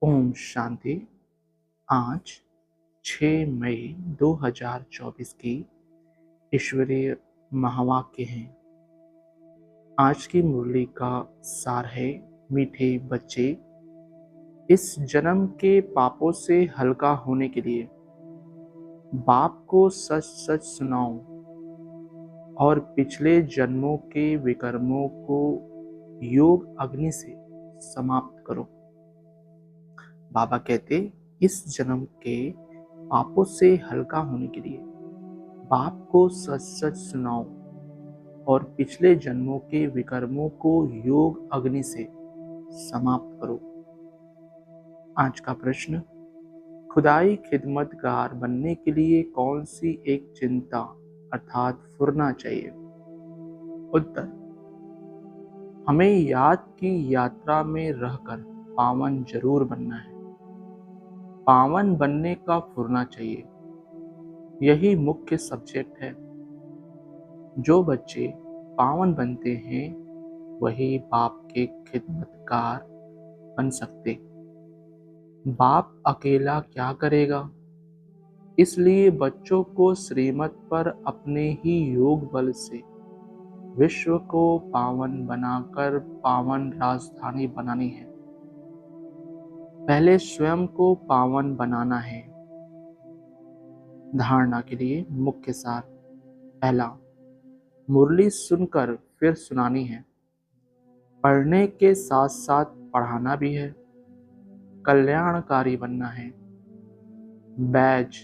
ओम शांति। आज 6 मई 2024 की ईश्वरीय महावाक्य हैं। आज की मुरली का सार है, मीठे बच्चे, इस जन्म के पापों से हल्का होने के लिए बाप को सच सच सुनाओ और पिछले जन्मों के विकर्मों को योग अग्नि से समाप्त करो। बाबा कहते, इस जन्म के पापों से हल्का होने के लिए बाप को सच सच सुनाओ और पिछले जन्मों के विकर्मों को योग अग्नि से समाप्त करो। आज का प्रश्न, खुदाई खिदमतगार बनने के लिए कौन सी एक चिंता अर्थात फुरना चाहिए? उत्तर, हमें याद की यात्रा में रहकर पावन जरूर बनना है। पावन बनने का फुरना चाहिए, यही मुख्य सब्जेक्ट है। जो बच्चे पावन बनते हैं वही बाप के खिदमतगार बन सकते। बाप अकेला क्या करेगा? इसलिए बच्चों को श्रीमत पर अपने ही योग बल से विश्व को पावन बनाकर पावन राजधानी बनानी है। पहले स्वयं को पावन बनाना है। धारणा के लिए मुख्य सार, पहला, मुरली सुनकर फिर सुनानी है। पढ़ने के साथ साथ पढ़ाना भी है। कल्याणकारी बनना है। बैज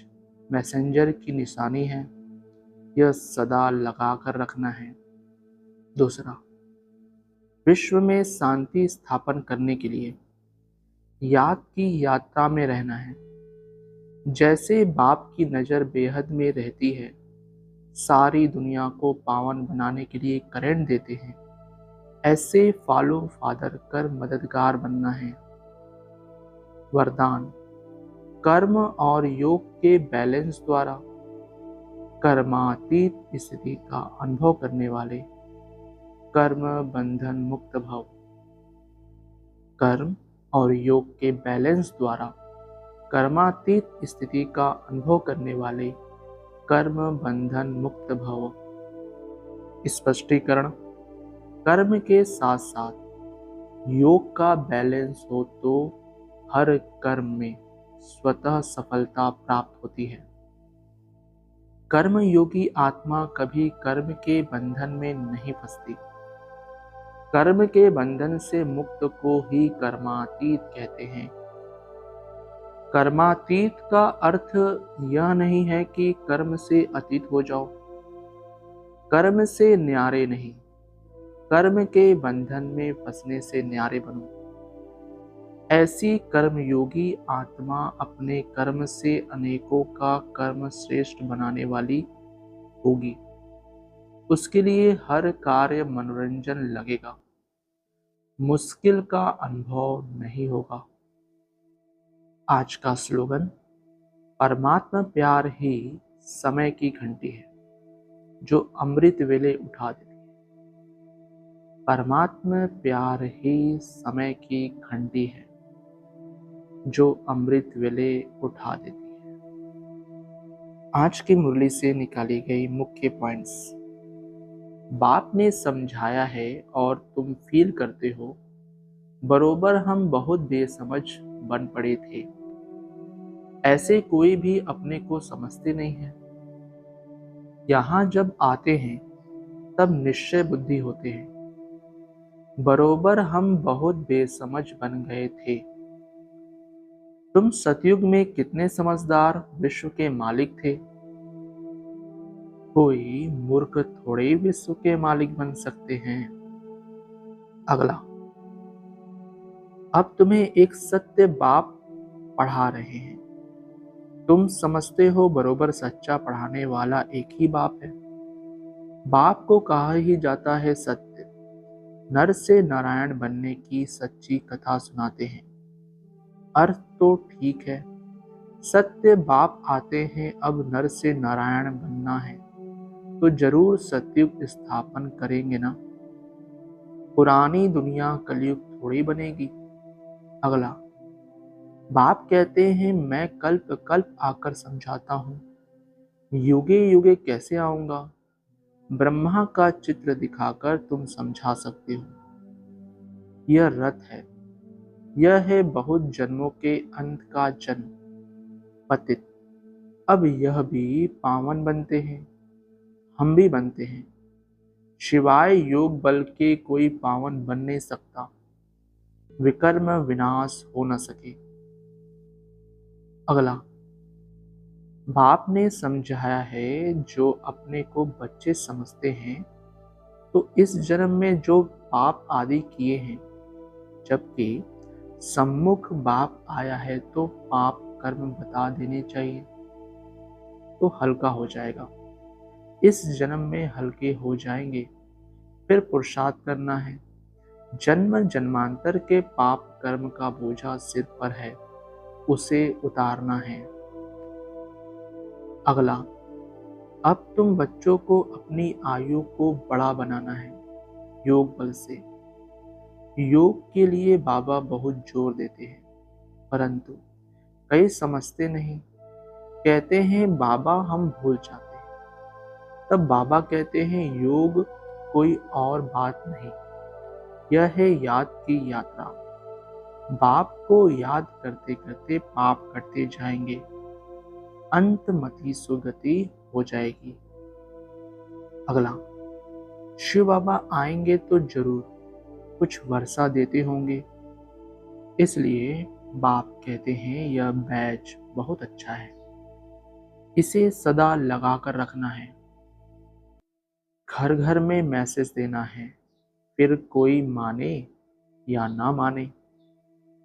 मैसेंजर की निशानी है, यह सदा लगा कर रखना है। दूसरा, विश्व में शांति स्थापन करने के लिए याद की यात्रा में रहना है। जैसे बाप की नज़र बेहद में रहती है, सारी दुनिया को पावन बनाने के लिए करंट देते हैं, ऐसे फॉलो फादर कर मददगार बनना है। वरदान, कर्म और योग के बैलेंस द्वारा कर्मातीत स्थिति का अनुभव करने वाले कर्म बंधन मुक्त भव। कर्म और योग के बैलेंस द्वारा कर्मातीत स्थिति का अनुभव करने वाले कर्म बंधन मुक्त भव। स्पष्टीकरण, कर्म के साथ साथ योग का बैलेंस हो तो हर कर्म में स्वतः सफलता प्राप्त होती है। कर्म योगी आत्मा कभी कर्म के बंधन में नहीं फंसती। कर्म के बंधन से मुक्त को ही कर्मातीत कहते हैं। कर्मातीत का अर्थ यह नहीं है कि कर्म से अतीत हो जाओ। कर्म से न्यारे नहीं, कर्म के बंधन में फंसने से न्यारे बनो। ऐसी कर्मयोगी आत्मा अपने कर्म से अनेकों का कर्म श्रेष्ठ बनाने वाली होगी। उसके लिए हर कार्य मनोरंजन लगेगा, मुश्किल का अनुभव नहीं होगा। आज का स्लोगन, परमात्मा प्यार ही समय की घंटी है जो अमृत वेले उठा देती है। परमात्मा प्यार ही समय की घंटी है जो अमृत वेले उठा देती है। आज की मुरली से निकाली गई मुख्य पॉइंट्स, बाप ने समझाया है और तुम फील करते हो, बरोबर हम बहुत बेसमझ बन पड़े थे। ऐसे कोई भी अपने को समझते नहीं है। यहाँ जब आते हैं तब निश्चय बुद्धि होते हैं। बरोबर हम बहुत बेसमझ बन गए थे। तुम सतयुग में कितने समझदार विश्व के मालिक थे। कोई मूर्ख थोड़े ही विश्व के मालिक बन सकते हैं। अगला, अब तुम्हें एक सत्य बाप पढ़ा रहे हैं। तुम समझते हो बरोबर सच्चा पढ़ाने वाला एक ही बाप है। बाप को कहा ही जाता है सत्य। नर से नारायण बनने की सच्ची कथा सुनाते हैं। अर्थ तो ठीक है, सत्य बाप आते हैं, अब नर से नारायण बनना है तो जरूर सतयुग स्थापन करेंगे ना। पुरानी दुनिया कलयुग थोड़ी बनेगी। अगला, बाप कहते हैं मैं कल्प कल्प आकर समझाता हूँ, युगे युगे कैसे आऊंगा। ब्रह्मा का चित्र दिखाकर तुम समझा सकते हो। यह रथ है, यह है बहुत जन्मों के अंत का जन्म, पतित। अब यह भी पावन बनते हैं, हम भी बनते हैं। शिवाय योग बल के कोई पावन बन नहीं सकता, विकर्म विनाश हो न सके। अगला, बाप ने समझाया है जो अपने को बच्चे समझते हैं तो इस जन्म में जो पाप आदि किए हैं, जबकि सम्मुख बाप आया है तो पाप कर्म बता देने चाहिए तो हल्का हो जाएगा। इस जन्म में हल्के हो जाएंगे, फिर पुरुषार्थ करना है। जन्म जन्मांतर के पाप कर्म का बोझा सिर पर है, उसे उतारना है। अगला, अब तुम बच्चों को अपनी आयु को बड़ा बनाना है योग बल से। योग के लिए बाबा बहुत जोर देते हैं, परंतु कई समझते नहीं। कहते हैं बाबा हम भूल जाते हैं। तब बाबा कहते हैं योग कोई और बात नहीं, यह है याद की यात्रा। बाप को याद करते करते पाप करते जाएंगे, अंत मति सुगति हो जाएगी। अगला, शिव बाबा आएंगे तो जरूर कुछ वर्षा देते होंगे, इसलिए बाप कहते हैं यह बैच बहुत अच्छा है, इसे सदा लगा कर रखना है। घर घर में मैसेज देना है, फिर कोई माने या ना माने।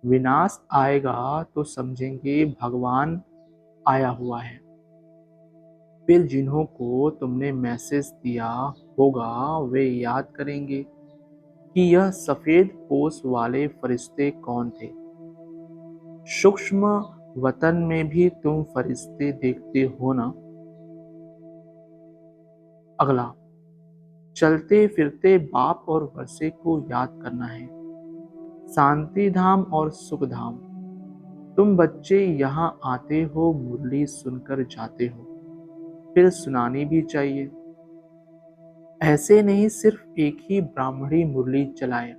विनाश आएगा तो समझेंगे भगवान आया हुआ है। फिर जिन्हों को तुमने मैसेज दिया होगा वे याद करेंगे कि यह सफेद पोश वाले फरिश्ते कौन थे। सूक्ष्म वतन में भी तुम फरिश्ते देखते हो ना। अगला, चलते फिरते बाप और वर्षे को याद करना है, शांति धाम और सुख धाम। तुम बच्चे यहाँ आते हो, मुरली सुनकर जाते हो, फिर सुनानी भी चाहिए। ऐसे नहीं सिर्फ एक ही ब्राह्मणी मुरली चलाए।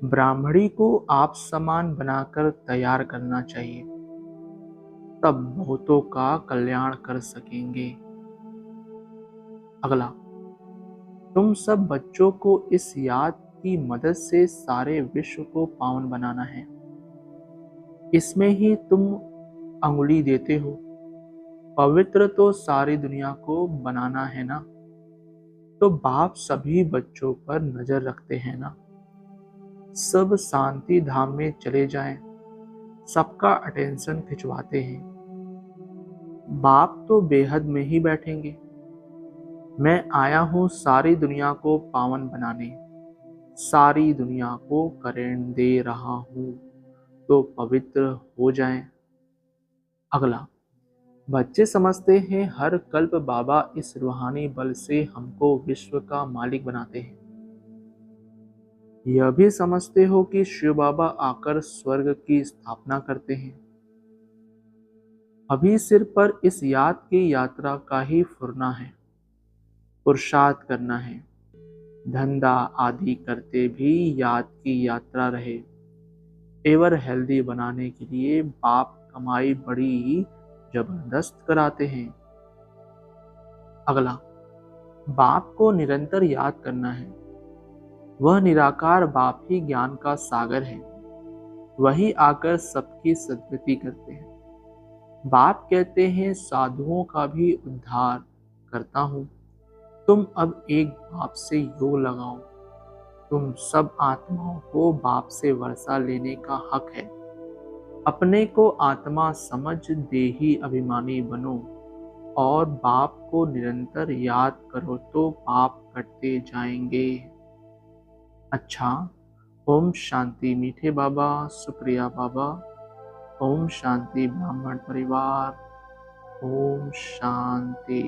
ब्राह्मणी को आप समान बनाकर तैयार करना चाहिए, तब बहुतों का कल्याण कर सकेंगे। अगला, तुम सब बच्चों को इस याद की मदद से सारे विश्व को पावन बनाना है। इसमें ही तुम अंगुली देते हो। पवित्र तो सारी दुनिया को बनाना है ना, तो बाप सभी बच्चों पर नजर रखते हैं ना। सब शांति धाम में चले जाएं, सबका अटेंशन खिंचवाते हैं। बाप तो बेहद में ही बैठेंगे। मैं आया हूँ सारी दुनिया को पावन बनाने, सारी दुनिया को करेंट दे रहा हूँ, तो पवित्र हो जाएं। अगला, बच्चे समझते हैं हर कल्प बाबा इस रूहानी बल से हमको विश्व का मालिक बनाते हैं। यह भी समझते हो कि शिव बाबा आकर स्वर्ग की स्थापना करते हैं। अभी सिर पर इस याद की यात्रा का ही फुरना है, पुरुषार्थ करना है। धंधा आदि करते भी याद की यात्रा रहे। एवर हेल्दी बनाने के लिए बाप कमाई बड़ी जबरदस्त कराते हैं। अगला, बाप को निरंतर याद करना है। वह निराकार बाप ही ज्ञान का सागर है, वही आकर सबकी सद्गति करते हैं। बाप कहते हैं साधुओं का भी उद्धार करता हूँ। तुम अब एक बाप से योग लगाओ। तुम सब आत्माओं को बाप से वर्षा लेने का हक है। अपने को आत्मा समझ देही अभिमानी बनो और बाप को निरंतर याद करो तो पाप कटते जाएंगे। अच्छा, ओम शांति मीठे बाबा, सुप्रिया बाबा। ओम शांति ब्राह्मण परिवार। ओम शांति।